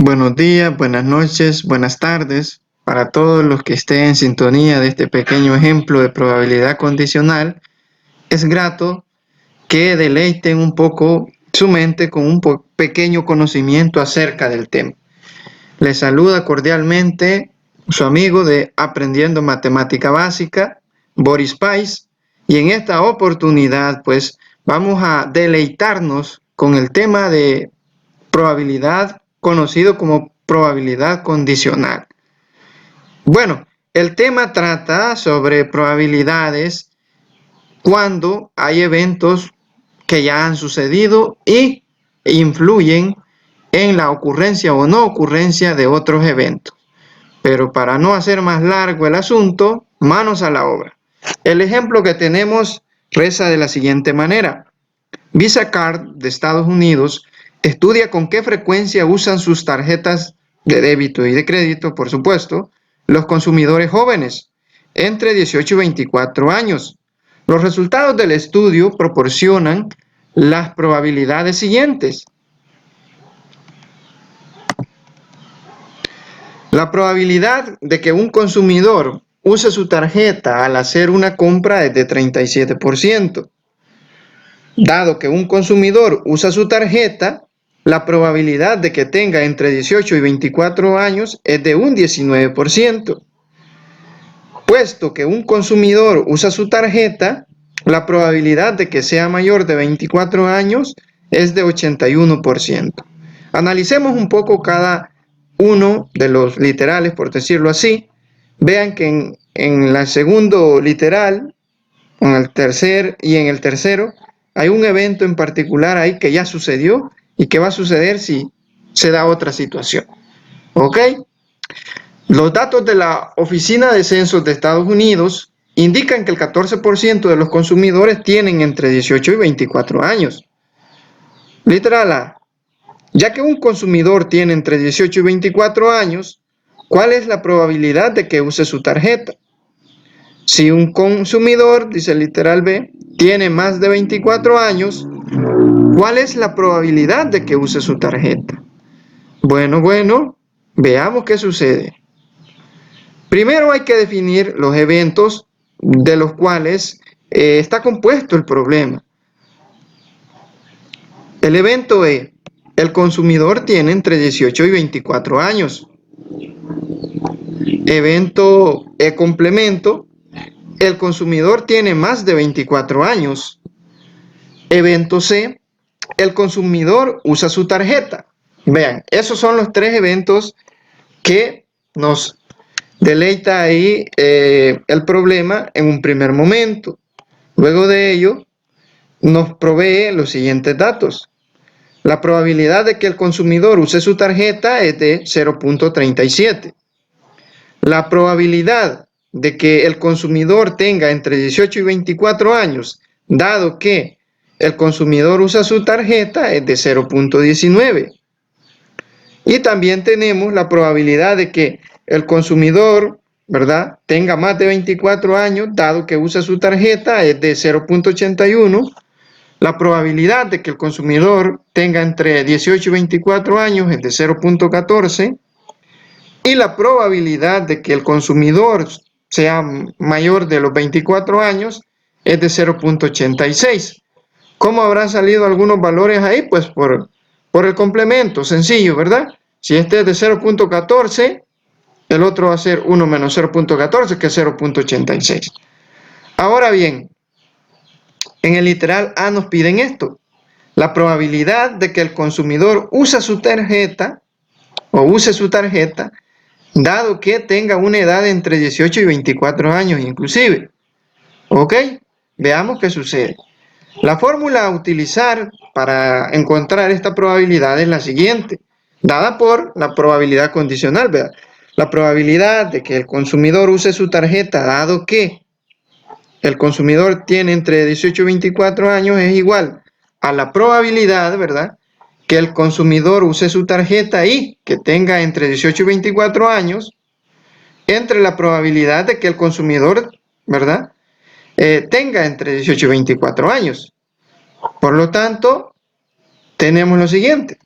Buenos días, buenas noches, buenas tardes para todos los que estén en sintonía de este pequeño ejemplo de probabilidad condicional. Es grato que deleiten un poco su mente con un pequeño conocimiento acerca del tema. Les saluda cordialmente su amigo de Aprendiendo Matemática Básica, Boris Pais, y en esta oportunidad pues vamos a deleitarnos con el tema de probabilidad conocido como probabilidad condicional. Bueno, el tema trata sobre probabilidades cuando hay eventos que ya han sucedido y influyen en la ocurrencia o no ocurrencia de otros eventos. Pero para no hacer más largo el asunto, manos a la obra. El ejemplo que tenemos reza de la siguiente manera. Visa Card de Estados Unidos estudia con qué frecuencia usan sus tarjetas de débito y de crédito, por supuesto, los consumidores jóvenes entre 18 y 24 años. Los resultados del estudio proporcionan las probabilidades siguientes. La probabilidad de que un consumidor use su tarjeta al hacer una compra es de 37%. Dado que un consumidor usa su tarjeta, la probabilidad de que tenga entre 18 y 24 años es de un 19%. Puesto que un consumidor usa su tarjeta, la probabilidad de que sea mayor de 24 años es de 81%. Analicemos un poco cada uno de los literales, por decirlo así. Vean que en el segundo literal, en el tercer y en el tercero, hay un evento en particular ahí que ya sucedió y que va a suceder si se da otra situación. ¿Ok? Los datos de la Oficina de Censos de Estados Unidos indican que el 14% de los consumidores tienen entre 18 y 24 años. Literal A. Ya que un consumidor tiene entre 18 y 24 años, ¿cuál es la probabilidad de que use su tarjeta? Si un consumidor, dice el literal B, tiene más de 24 años, ¿cuál es la probabilidad de que use su tarjeta? Bueno, veamos qué sucede. Primero hay que definir los eventos de los cuales está compuesto el problema. El evento E, el consumidor tiene entre 18 y 24 años. Evento E complemento, el consumidor tiene más de 24 años. Evento C, el consumidor usa su tarjeta. Vean, esos son los tres eventos que nos deleita ahí el problema en un primer momento. Luego de ello, nos provee los siguientes datos. La probabilidad de que el consumidor use su tarjeta es de 0.37. La probabilidad de que el consumidor tenga entre 18 y 24 años, dado que el consumidor usa su tarjeta, es de 0.19. Y también tenemos la probabilidad de que el consumidor, ¿verdad?, tenga más de 24 años, dado que usa su tarjeta, es de 0.81. La probabilidad de que el consumidor tenga entre 18 y 24 años es de 0.14. Y la probabilidad de que el consumidor sea mayor de los 24 años es de 0.86. ¿Cómo habrán salido algunos valores ahí? Pues por el complemento, sencillo, ¿verdad? Si este es de 0.14, el otro va a ser 1 menos 0.14, que es 0.86. Ahora bien, en el literal A nos piden esto. La probabilidad de que el consumidor use su tarjeta, dado que tenga una edad entre 18 y 24 años inclusive. ¿Ok? Veamos qué sucede. La fórmula a utilizar para encontrar esta probabilidad es la siguiente, dada por la probabilidad condicional, ¿verdad? La probabilidad de que el consumidor use su tarjeta, dado que el consumidor tiene entre 18 y 24 años, es igual a la probabilidad, ¿verdad?, que el consumidor use su tarjeta y que tenga entre 18 y 24 años, entre la probabilidad de que el consumidor, ¿verdad?, tenga entre 18 y 24 años. Por lo tanto, tenemos lo siguiente.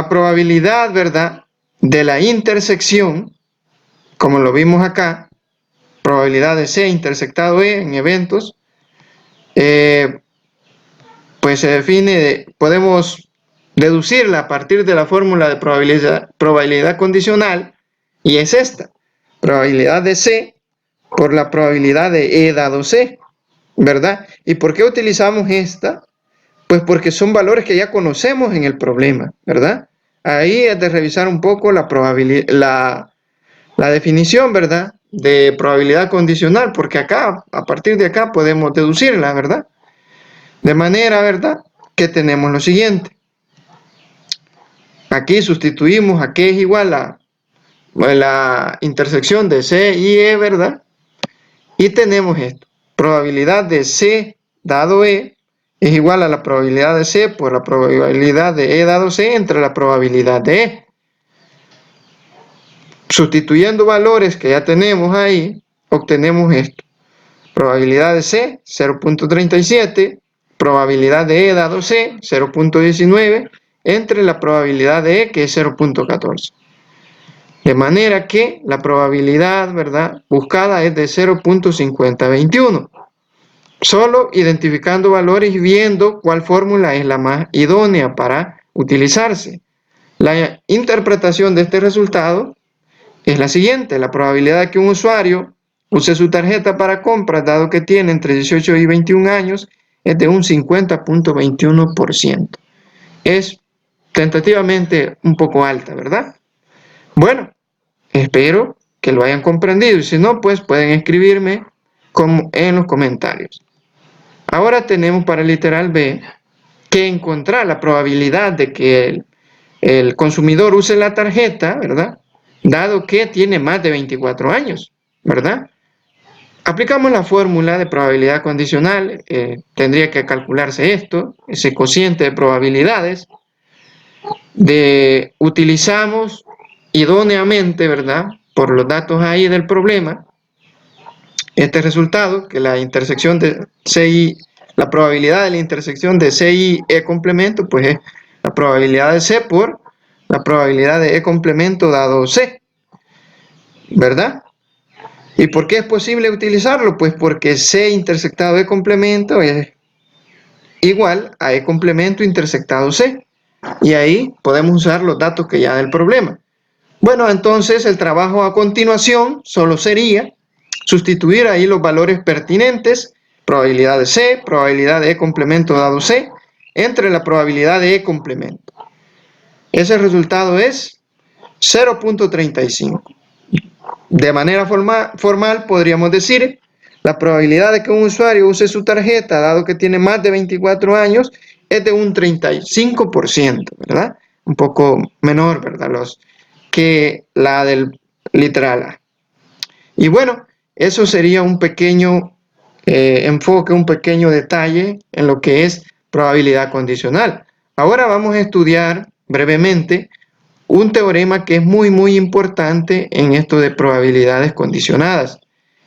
la probabilidad, ¿verdad?, de la intersección, como lo vimos acá, probabilidad de C intersectado E en eventos, pues se define, podemos deducirla a partir de la fórmula de probabilidad condicional, y es esta: probabilidad de C por la probabilidad de E dado C, ¿verdad? ¿Y por qué utilizamos esta? Pues porque son valores que ya conocemos en el problema, ¿verdad? Ahí es de revisar un poco la definición, ¿verdad?, de probabilidad condicional, porque acá, a partir de acá, podemos deducirla, ¿verdad? De manera, ¿verdad?, que tenemos lo siguiente. Aquí sustituimos a que es igual a la intersección de C y E, ¿verdad? Y tenemos esto: probabilidad de C dado E es igual a la probabilidad de C por la probabilidad de E dado C entre la probabilidad de E. Sustituyendo valores que ya tenemos ahí, obtenemos esto: probabilidad de C, 0.37, probabilidad de E dado C, 0.19, entre la probabilidad de E, que es 0.14. De manera que la probabilidad, ¿verdad?, buscada es de 0.5021. Solo identificando valores y viendo cuál fórmula es la más idónea para utilizarse. La interpretación de este resultado es la siguiente: la probabilidad de que un usuario use su tarjeta para compras, dado que tiene entre 18 y 21 años, es de un 50.21%. Es tentativamente un poco alta, ¿verdad? Bueno, espero que lo hayan comprendido, y si no, pues pueden escribirme en los comentarios. Ahora tenemos para el literal B que encontrar la probabilidad de que el consumidor use la tarjeta, ¿verdad?, dado que tiene más de 24 años, ¿verdad? Aplicamos la fórmula de probabilidad condicional, tendría que calcularse esto, ese cociente de probabilidades, utilizamos idóneamente, ¿verdad?, por los datos ahí del problema, este resultado, que la intersección de CI, la probabilidad de la intersección de C y E complemento, pues es la probabilidad de C por la probabilidad de E complemento dado C, ¿verdad? ¿Y por qué es posible utilizarlo? Pues porque C intersectado E complemento es igual a E complemento intersectado C. Y ahí podemos usar los datos que ya del problema. Bueno, entonces el trabajo a continuación solo sería sustituir ahí los valores pertinentes: probabilidad de C, probabilidad de E complemento dado C, entre la probabilidad de E complemento. Ese resultado es 0.35. De manera formal podríamos decir: la probabilidad de que un usuario use su tarjeta, dado que tiene más de 24 años, es de un 35%, ¿verdad? Un poco menor, ¿verdad?, que la del literal A. Y bueno, eso sería un pequeño enfoque, un pequeño detalle en lo que es probabilidad condicional. Ahora vamos a estudiar brevemente un teorema que es muy importante en esto de probabilidades condicionadas.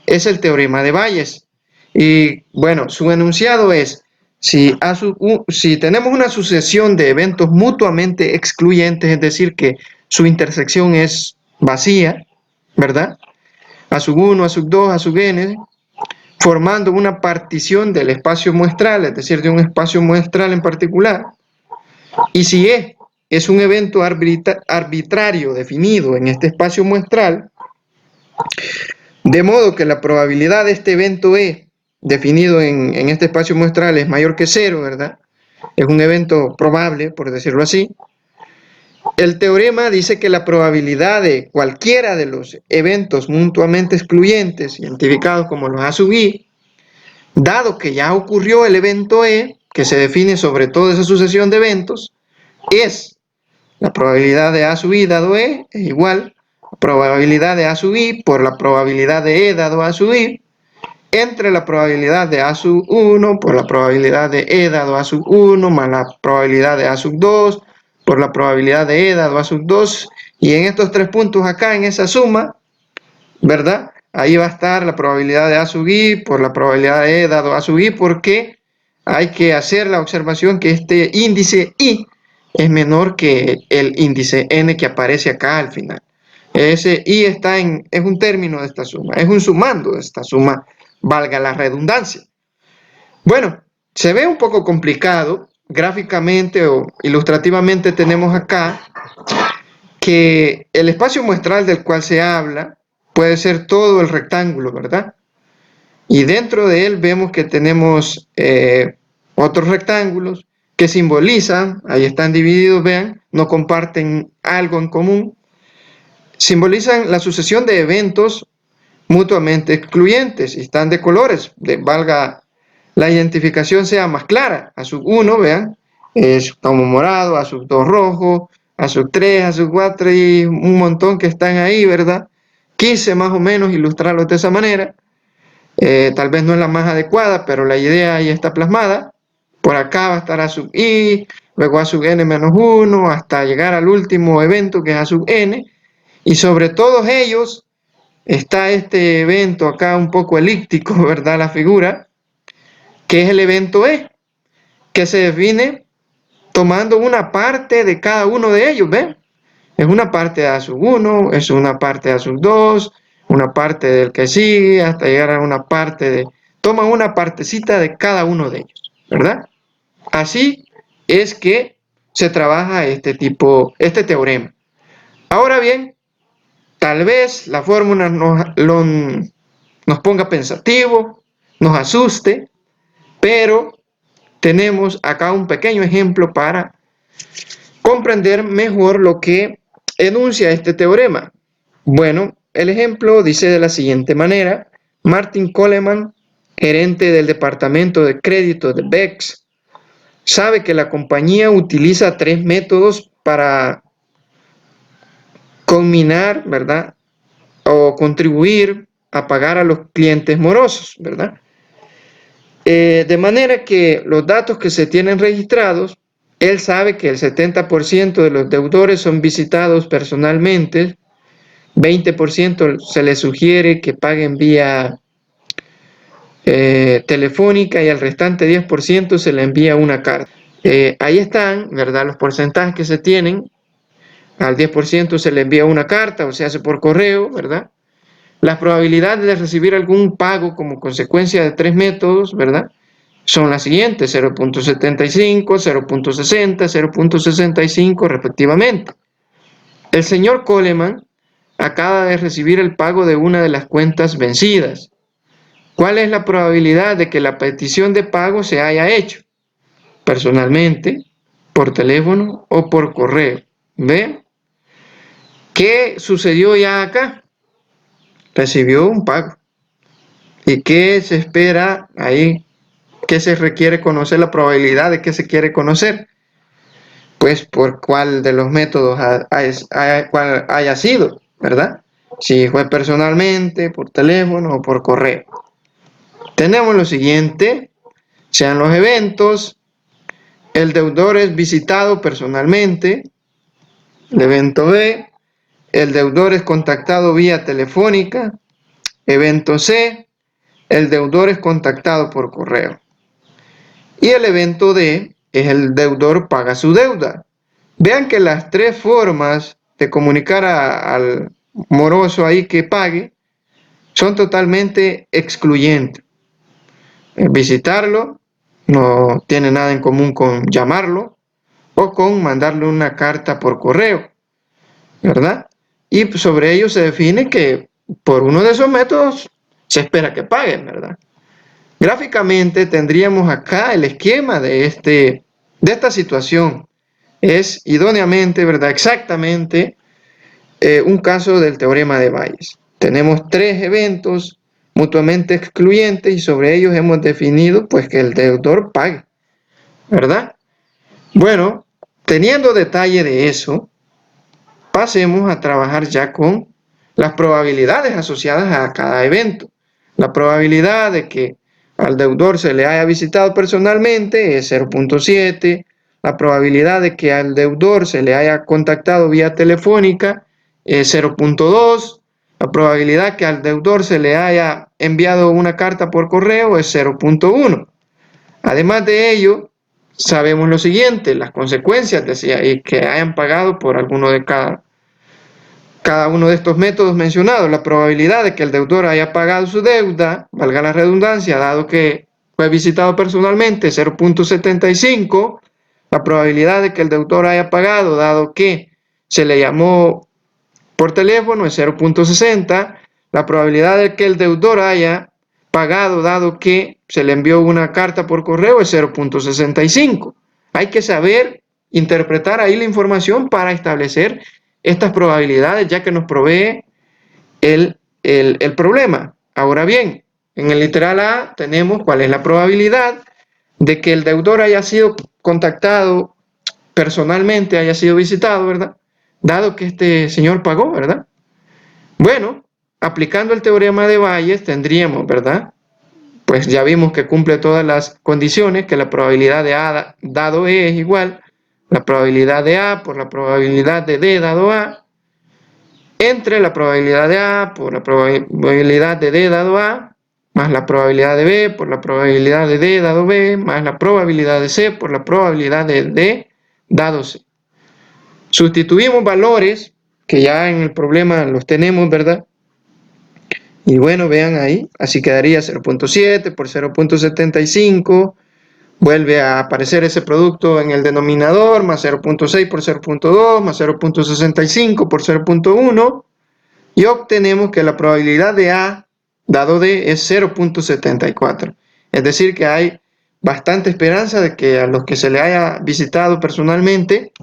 Es el teorema de Bayes. Y bueno, su enunciado es: si tenemos una sucesión de eventos mutuamente excluyentes, es decir, que su intersección es vacía, ¿verdad?, A sub 1, A sub 2, A sub n, formando una partición del espacio muestral, es decir, de un espacio muestral en particular, y si E es un evento arbitrario definido en este espacio muestral, de modo que la probabilidad de este evento E definido en este espacio muestral es mayor que 0, ¿verdad? Es un evento probable, por decirlo así. El teorema dice que la probabilidad de cualquiera de los eventos mutuamente excluyentes, identificados como los A sub I, dado que ya ocurrió el evento E, que se define sobre toda esa sucesión de eventos, es la probabilidad de A sub I dado E es igual a probabilidad de A sub I por la probabilidad de E dado A sub I, entre la probabilidad de A sub 1 por la probabilidad de E dado A sub 1 más la probabilidad de A sub 2 por la probabilidad de E dado A sub 2, y en estos tres puntos acá, en esa suma, ¿verdad?, ahí va a estar la probabilidad de A sub I por la probabilidad de E dado A sub I, porque hay que hacer la observación que este índice I es menor que el índice n que aparece acá al final. Ese y es un término de esta suma, es un sumando de esta suma, valga la redundancia. Bueno, se ve un poco complicado gráficamente o ilustrativamente. Tenemos acá que el espacio muestral del cual se habla puede ser todo el rectángulo, ¿verdad? Y dentro de él vemos que tenemos otros rectángulos que simbolizan, ahí están divididos, vean, no comparten algo en común, simbolizan la sucesión de eventos mutuamente excluyentes y están de colores, valga la identificación sea más clara. A sub 1, vean, es como morado, a sub 2 rojo, a sub 3, a sub 4 y un montón que están ahí, ¿verdad? Quise más o menos ilustrarlos de esa manera. Tal vez no es la más adecuada, pero la idea ahí está plasmada. Por acá va a estar a sub i, luego a sub n-1, hasta llegar al último evento que es a sub n. Y sobre todos ellos está este evento acá un poco elíptico, ¿verdad? La figura, que es el evento E, que se define tomando una parte de cada uno de ellos, ¿ven? Es una parte de A sub 1, es una parte de A sub 2, una parte del que sigue, hasta llegar a una parte de... Toma una partecita de cada uno de ellos, ¿verdad? Así es que se trabaja este teorema. Ahora bien, tal vez la fórmula nos ponga pensativo, nos asuste, pero tenemos acá un pequeño ejemplo para comprender mejor lo que enuncia este teorema. Bueno, el ejemplo dice de la siguiente manera: Martin Coleman, gerente del departamento de crédito de BEX, sabe que la compañía utiliza 3 métodos para combinar, ¿verdad? O contribuir a pagar a los clientes morosos, ¿verdad? De manera que los datos que se tienen registrados, él sabe que el 70% de los deudores son visitados personalmente, 20% se les sugiere que paguen vía telefónica y al restante 10% se le envía una carta. Ahí están, ¿verdad? Los porcentajes que se tienen. Al 10% se le envía una carta o se hace por correo, ¿verdad? Las probabilidades de recibir algún pago como consecuencia de 3 métodos, ¿verdad? Son las siguientes: 0.75, 0.60, 0.65 respectivamente. El señor Coleman acaba de recibir el pago de una de las cuentas vencidas. ¿Cuál es la probabilidad de que la petición de pago se haya hecho? Personalmente, por teléfono o por correo. ¿Ven? ¿Qué sucedió ya acá? Recibió un pago. ¿Y qué se espera ahí? ¿Qué se requiere conocer? La probabilidad de que se quiere conocer. Pues por cuál de los métodos cuál haya sido, ¿verdad? Si fue personalmente, por teléfono o por correo. Tenemos lo siguiente: sean los eventos, el deudor es visitado personalmente, el evento B, el deudor es contactado vía telefónica, evento C, el deudor es contactado por correo. Y el evento D es el deudor paga su deuda. Vean que las 3 formas de comunicar al moroso ahí que pague son totalmente excluyentes. Visitarlo no tiene nada en común con llamarlo o con mandarle una carta por correo, ¿verdad? Y sobre ello se define que por uno de esos métodos se espera que paguen, ¿verdad? Gráficamente tendríamos acá el esquema de esta situación. Es idóneamente, ¿verdad? Exactamente un caso del teorema de Bayes. Tenemos 3 eventos mutuamente excluyentes y sobre ellos hemos definido pues que el deudor pague, ¿verdad? Bueno, teniendo detalle de eso, pasemos a trabajar ya con las probabilidades asociadas a cada evento. La probabilidad de que al deudor se le haya visitado personalmente es 0.7. La probabilidad de que al deudor se le haya contactado vía telefónica es 0.2. La probabilidad que al deudor se le haya enviado una carta por correo es 0.1. Además de ello, sabemos lo siguiente, las consecuencias, decía, y que hayan pagado por alguno de cada uno de estos métodos mencionados. La probabilidad de que el deudor haya pagado su deuda, valga la redundancia, dado que fue visitado personalmente, 0.75. La probabilidad de que el deudor haya pagado, dado que se le llamó por teléfono, es 0.60. La probabilidad de que el deudor haya pagado, dado que se le envió una carta por correo, es 0.65. Hay que saber interpretar ahí la información para establecer estas probabilidades, ya que nos provee el problema. Ahora bien, en el literal A tenemos cuál es la probabilidad de que el deudor haya sido contactado personalmente, haya sido visitado, ¿verdad? Dado que este señor pagó, ¿verdad? Bueno, aplicando el teorema de Bayes tendríamos, ¿verdad? Pues ya vimos que cumple todas las condiciones, que la probabilidad de A dado E es igual la probabilidad de A por la probabilidad de D dado A, entre la probabilidad de A por la probabilidad de D dado A, más la probabilidad de B por la probabilidad de D dado B, más la probabilidad de C por la probabilidad de D dado C. Sustituimos valores, que ya en el problema los tenemos, ¿verdad? Y bueno, vean ahí, así quedaría 0.7 por 0.75, vuelve a aparecer ese producto en el denominador, más 0.6 por 0.2, más 0.65 por 0.1, y obtenemos que la probabilidad de A dado D es 0.74. Es decir, que hay bastante esperanza de que a los que se le haya visitado personalmente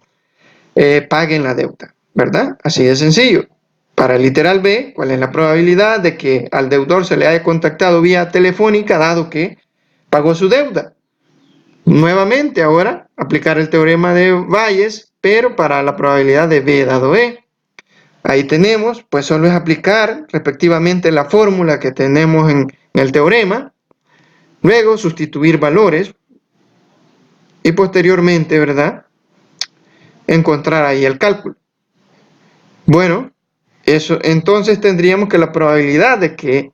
paguen la deuda, ¿verdad? Así de sencillo. Para el literal B, ¿cuál es la probabilidad de que al deudor se le haya contactado vía telefónica dado que pagó su deuda? Nuevamente ahora aplicar el teorema de Bayes, pero para la probabilidad de B dado E. Ahí tenemos, pues solo es aplicar respectivamente la fórmula que tenemos en el teorema, luego sustituir valores y posteriormente, ¿verdad?, encontrar ahí el cálculo. Bueno, eso, entonces tendríamos que la probabilidad de que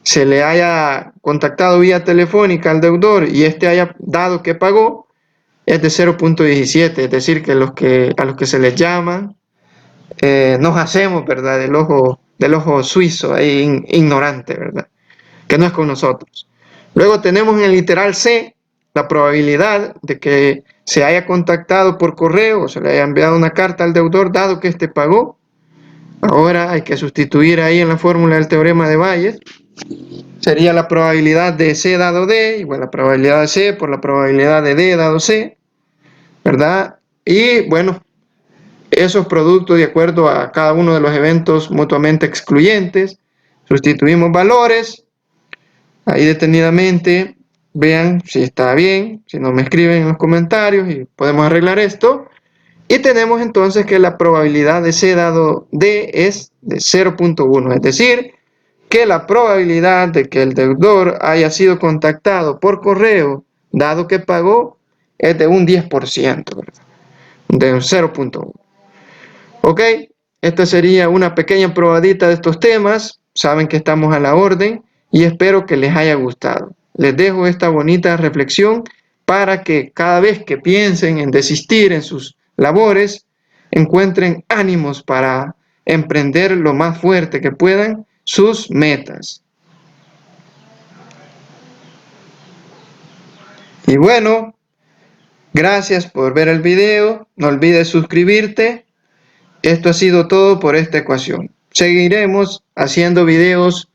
se le haya contactado vía telefónica al deudor y éste haya dado que pagó es de 0.17, es decir, que a los que se les llama nos hacemos, ¿verdad?, del ojo suizo, ahí ignorante, ¿verdad?, que no es con nosotros. Luego tenemos en el literal C la probabilidad de que se haya contactado por correo o se le haya enviado una carta al deudor dado que éste pagó. Ahora hay que sustituir ahí en la fórmula del teorema de Bayes. Sería la probabilidad de C dado D igual a la probabilidad de C por la probabilidad de D dado C, ¿verdad? Y bueno, esos productos de acuerdo a cada uno de los eventos mutuamente excluyentes. Sustituimos valores. Ahí detenidamente vean si está bien, si no me escriben en los comentarios y podemos arreglar esto. Y tenemos entonces que la probabilidad de C dado D es de 0.1, es decir, que la probabilidad de que el deudor haya sido contactado por correo, dado que pagó, es de un 10%, ¿verdad?, de un 0.1. Ok, esta sería una pequeña probadita de estos temas. Saben que estamos a la orden y espero que les haya gustado. Les dejo esta bonita reflexión para que cada vez que piensen en desistir en sus labores, encuentren ánimos para emprender lo más fuerte que puedan sus metas. Y bueno, gracias por ver el video. No olvides suscribirte. Esto ha sido todo por esta ecuación. Seguiremos haciendo videos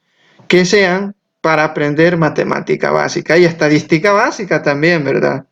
que sean para aprender matemática básica y estadística básica también, ¿verdad?